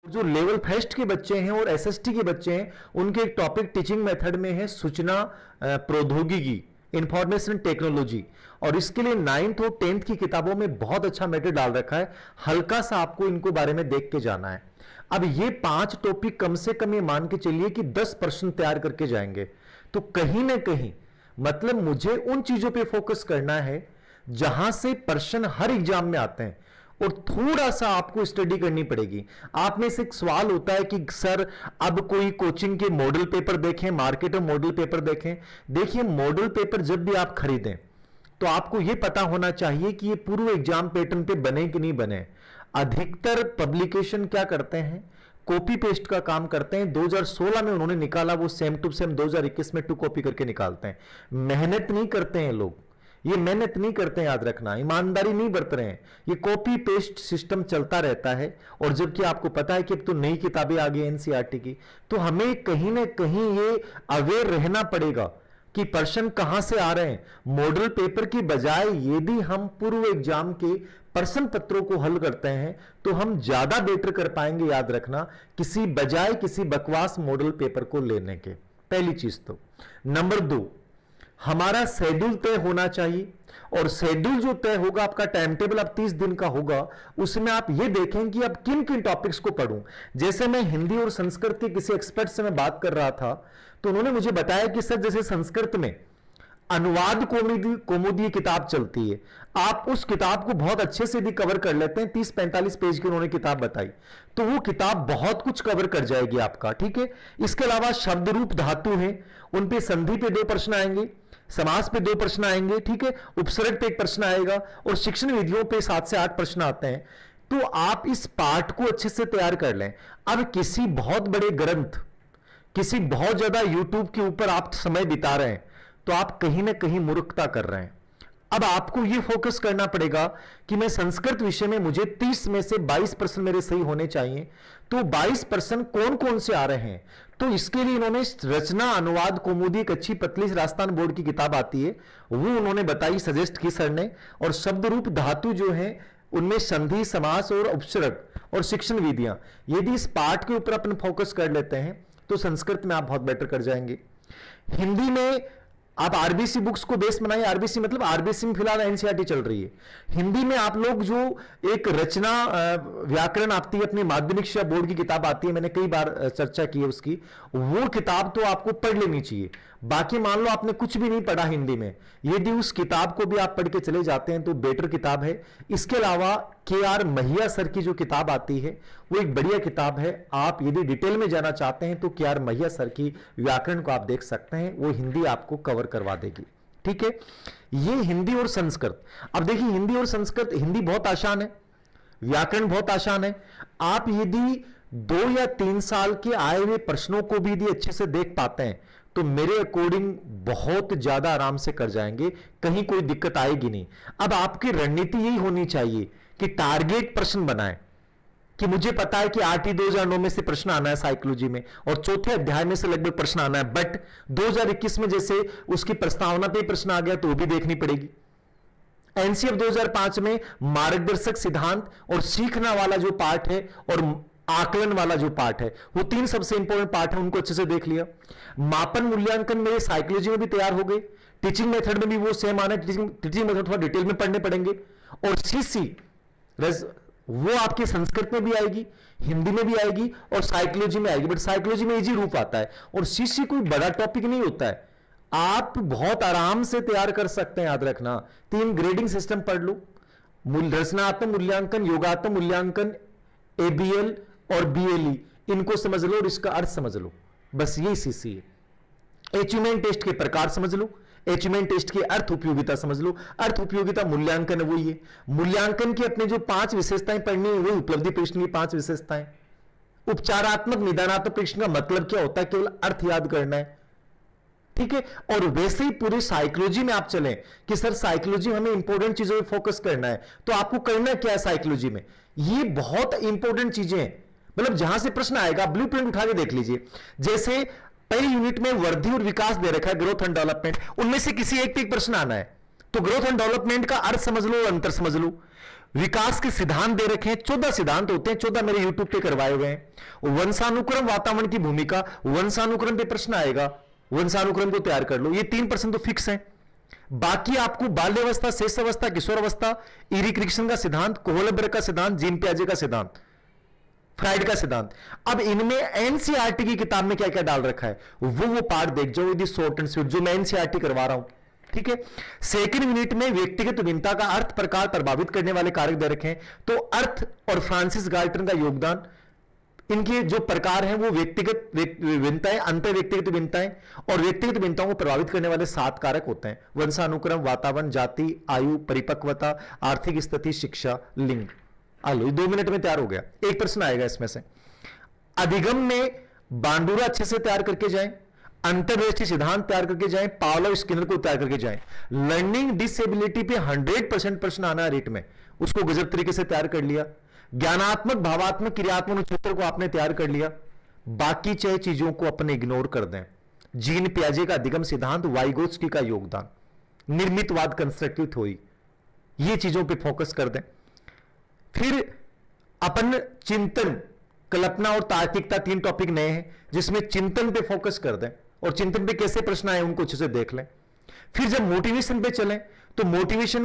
जो level first के बच्चे हैं और एसएसटी के बच्चे हैं, उनके एक टॉपिक टीचिंग मेथड में है सूचना प्रौद्योगिकी, इंफॉर्मेशन टेक्नोलॉजी, और इसके लिए 9th और 10th की किताबों में बहुत अच्छा मैटर डाल रखा है। हल्का सा आपको इनको बारे में देख के जाना है। अब ये 5 टॉपिक कम से कम ये मान के चलिए कि 10 प्रश्न तैयार करके जाएंगे। तो कहीं ना कहीं मतलब मुझे उन चीजों पे फोकस करना है जहां से प्रश्न हर एग्जाम में आते हैं, और थोड़ा सा आपको स्टडी करनी पड़ेगी। आप में से एक सवाल होता है कि सर अब कोई कोचिंग के मॉडल पेपर देखें, मार्केट में मॉडल पेपर देखें। देखिए, मॉडल पेपर जब भी आप खरीदें तो आपको यह पता होना चाहिए कि ये पूर्व एग्जाम पैटर्न पे बने कि नहीं बने। अधिकतर पब्लिकेशन क्या करते हैं, कॉपी पेस्ट का काम करते हैं। 2016 में उन्होंने निकाला, वो सेम टू सेम 2021 में 2 कॉपी करके निकालते हैं। मेहनत नहीं करते हैं लोग, ये मेहनत नहीं करते हैं, याद रखना, ईमानदारी नहीं बरत रहे हैं। ये कॉपी पेस्ट सिस्टम चलता रहता है। और जबकि आपको पता है कि अब तो नई किताबें आ गई एनसीईआरटी की, तो हमें कहीं ना कहीं ये अवेयर रहना पड़ेगा कि प्रश्न कहां से आ रहे हैं। मॉडल पेपर की बजाय यदि हम पूर्व एग्जाम के प्रश्न पत्रों को हल करते हैं तो हम ज्यादा बेटर कर पाएंगे, याद रखना, किसी बजाय किसी बकवास मॉडल पेपर को लेने के। पहली चीज तो। नंबर 2, हमारा शेड्यूल तय होना चाहिए। और शेड्यूल जो तय होगा, आपका टाइम टेबल अब 30 दिन का होगा, उसमें आप ये देखें कि अब किन किन टॉपिक्स को पढ़ूं। जैसे मैं हिंदी और संस्कृत के किसी एक्सपर्ट से मैं बात कर रहा था, तो उन्होंने मुझे बताया कि सर जैसे संस्कृत में अनुवाद कौमुदी किताब चलती है, आप उस किताब को बहुत अच्छे से भी कवर कर लेते हैं। 30-45 पेज की उन्होंने किताब बताई, तो वो किताब बहुत कुछ कवर कर जाएगी आपका, ठीक है। इसके अलावा शब्द रूप धातु हैं, उन पे संधि पे 2 प्रश्न आएंगे, समास पे 2 प्रश्न आएंगे, ठीक है, उपसर्ग पे 1 प्रश्न आएगा, और शिक्षण विधियों पे 7 से 8 प्रश्न आते हैं। तो आप इस पार्ट को अच्छे से तैयार कर लें। अब किसी बहुत बड़े ग्रंथ, किसी बहुत ज्यादा यूट्यूब के ऊपर आप समय बिता रहे हैं, तो आप कहीं ना कहीं मूर्खता कर रहे हैं। अब आपको यह फोकस करना पड़ेगा कि मैं संस्कृत विषय में मुझे 30 में से 22 प्रश्न मेरे सही होने चाहिए। तो 22 प्रश्न कौन कौन से आ रहे हैं, तो इसके लिए इन्होंने रचना अनुवाद कौमुदी, एक अच्छी पतली राजस्थान बोर्ड की किताब आती है, वो उन्होंने बताई, सजेस्ट की सर ने। और शब्द रूप धातु जो है उनमें संधि, समास और उपसर्ग और शिक्षण विधियां, यदि इस पार्ट के ऊपर अपन फोकस कर लेते हैं तो संस्कृत में आप बहुत बेटर कर जाएंगे। हिंदी में आप आरबीसी बुक्स को बेस बनाइए। आरबीसी मतलब आरबीसी में फिलहाल एनसीईआरटी चल रही है। हिंदी में आप लोग जो एक रचना व्याकरण आती है, अपनी माध्यमिक शिक्षा बोर्ड की किताब आती है, मैंने कई बार चर्चा की है उसकी, वो किताब तो आपको पढ़ लेनी चाहिए। बाकी मान लो आपने कुछ भी नहीं पढ़ा हिंदी में, यदि उस किताब को भी आप पढ़ के चले जाते हैं तो बेटर किताब है। इसके अलावा KR महिया सर की जो किताब आती है वो एक बढ़िया किताब है। आप यदि डिटेल में जाना चाहते हैं तो KR महिया सर की व्याकरण को आप देख सकते हैं, वो हिंदी आपको कवर करवा देगी, ठीक है। ये हिंदी और संस्कृत। अब देखिए, हिंदी और संस्कृत, हिंदी बहुत आसान है, व्याकरण बहुत आसान है। आप यदि 2 या 3 साल के आए हुए प्रश्नों को भी यदि अच्छे से देख पाते हैं तो मेरे अकॉर्डिंग बहुत ज्यादा आराम से कर जाएंगे, कहीं कोई दिक्कत आएगी नहीं। अब आपकी रणनीति यही होनी चाहिए कि टारगेट प्रश्न बनाएं, कि मुझे पता है कि आरटी 2009 में से प्रश्न आना है साइकोलॉजी में, और चौथे अध्याय में से लगभग प्रश्न आना है, बट 2021 में जैसे उसकी प्रस्तावना पे प्रश्न आ गया तो वो भी देखनी पड़ेगी। एनसीएफ 2005 में मार्गदर्शक सिद्धांत और सीखना वाला जो पार्ट है और आकलन वाला जो पार्ट है, वो 3 सबसे इंपॉर्टेंट पार्ट है, उनको अच्छे से देख लिया। मापन मूल्यांकन मेरे साइकोलॉजी में भी तैयार हो गए, टीचिंग मेथड में भी वो सेम आना है, टीचिंग मेथड थोड़ा डिटेल में पढ़ने पड़ेंगे। और सीसी वो आपके संस्कृत में भी आएगी, हिंदी में भी आएगी और साइकोलॉजी में आएगी, बट साइकोलॉजी में इजी रूप आता है। और सीसी कोई बड़ा टॉपिक नहीं होता है, आप बहुत आराम से तैयार कर सकते हैं, याद रखना। 3 ग्रेडिंग सिस्टम पढ़ लो, रचनात्मक मूल्यांकन, योगात्मक मूल्यांकन, ABL और BLE, इनको समझ लो और इसका अर्थ समझ लो, बस यही सीसी है। अचीवमेंट टेस्ट के प्रकार समझ लो, अचीवमेंट टेस्ट की अर्थ उपयोगिता समझ लो। अर्थ उपयोगिता मूल्यांकन वही है। मूल्यांकन की अपने जो 5 विशेषताएं पढ़नी है, वही उपलब्धि परीक्षण की 5 विशेषताएं। उपचारात्मक निदानात्मक परीक्षण का मतलब क्या होता है, केवल अर्थ याद करना है, ठीक है। और वैसे ही पूरी साइकोलॉजी में आप चलें कि सर साइकोलॉजी हमें इंपॉर्टेंट चीजों पे फोकस करना है, तो आपको करना क्या है साइकोलॉजी में, ये बहुत इंपॉर्टेंट चीजें हैं। मतलब जहां से प्रश्न आएगा, ब्लूप्रिंट उठा के देख लीजिए। जैसे पहली यूनिट में वृद्धि और विकास दे रखा है, ग्रोथ एंड डेवलपमेंट, उनमें से किसी एक पे एक प्रश्न आना है, तो ग्रोथ एंड डेवलपमेंट का अर्थ समझ लो, अंतर समझ लो। विकास के सिद्धांत दे रखे हैं, 14 सिद्धांत होते हैं, 14 मेरे यूट्यूब पे करवाए हुए हैं। वंशानुक्रम वातावरण की भूमिका, वंशानुक्रम पे प्रश्न आएगा, वंशानुक्रम को तैयार कर लो। ये 3% तो फिक्स है। बाकी आपको बाल्यावस्था, शेषावस्था, किशोरावस्था, इरिक रिक्सन का सिद्धांत, कोहलबर्ग का सिद्धांत, जीन पियाजे का सिद्धांत, फ्राइड का सिद्धांत। अब इनमें एनसीईआरटी की किताब में क्या क्या डाल रखा है वो पार्ट देख जाओ, यदि शॉर्ट एंड स्वीट जो मैं एनसीईआरटी करवा रहा हूं, ठीक है। सेकंड यूनिट में व्यक्तिगत विभिन्नता का अर्थ प्रकार प्रभावित करने वाले कारक दे रखे हैं। तो अर्थ और फ्रांसिस गाल्टन का योगदान, इनके जो प्रकार हैं वो व्यक्तिगत विभिन्नताएं, अंतर व्यक्तिगत विभिन्नताएं और व्यक्तिगत विभिन्नताओं को प्रभावित करने वाले 7 कारक होते हैं। वंशानुक्रम, वातावरण, जाति, आयु, परिपक्वता, आर्थिक स्थिति, शिक्षा, लिंग। आलो, 2 मिनट में तैयार हो गया। एक प्रश्न आएगा इसमें से। अधिगम में बांडुरा अच्छे से तैयार करके जाएं, अंतर्दृष्टि सिद्धांत तैयार करके जाएं, पावलोव स्किनर को तैयार करके जाएं। लर्निंग डिसेबिलिटी पे 100% प्रश्न आना है रेट में, उसको गजब तरीके से तैयार कर लिया। ज्ञानात्मक, भावात्मक, क्रियात्मक क्षेत्र को आपने तैयार कर लिया। बाकी 6 चीजों को अपने इग्नोर कर दें। जीन पियाजे का अधिगम सिद्धांत, वाइगोत्स्की का योगदान, निर्मितवाद, कंस्ट्रक्टिव थ्योरी, ये चीजों पे फोकस कर दें। फिर अपन चिंतन, कल्पना और तार्किकता 3 टॉपिक नए हैं, जिसमें चिंतन पे फोकस कर दें और चिंतन पे कैसे प्रश्न आए उनको अच्छे से देख लें। फिर जब मोटिवेशन पे चलें तो मोटिवेशन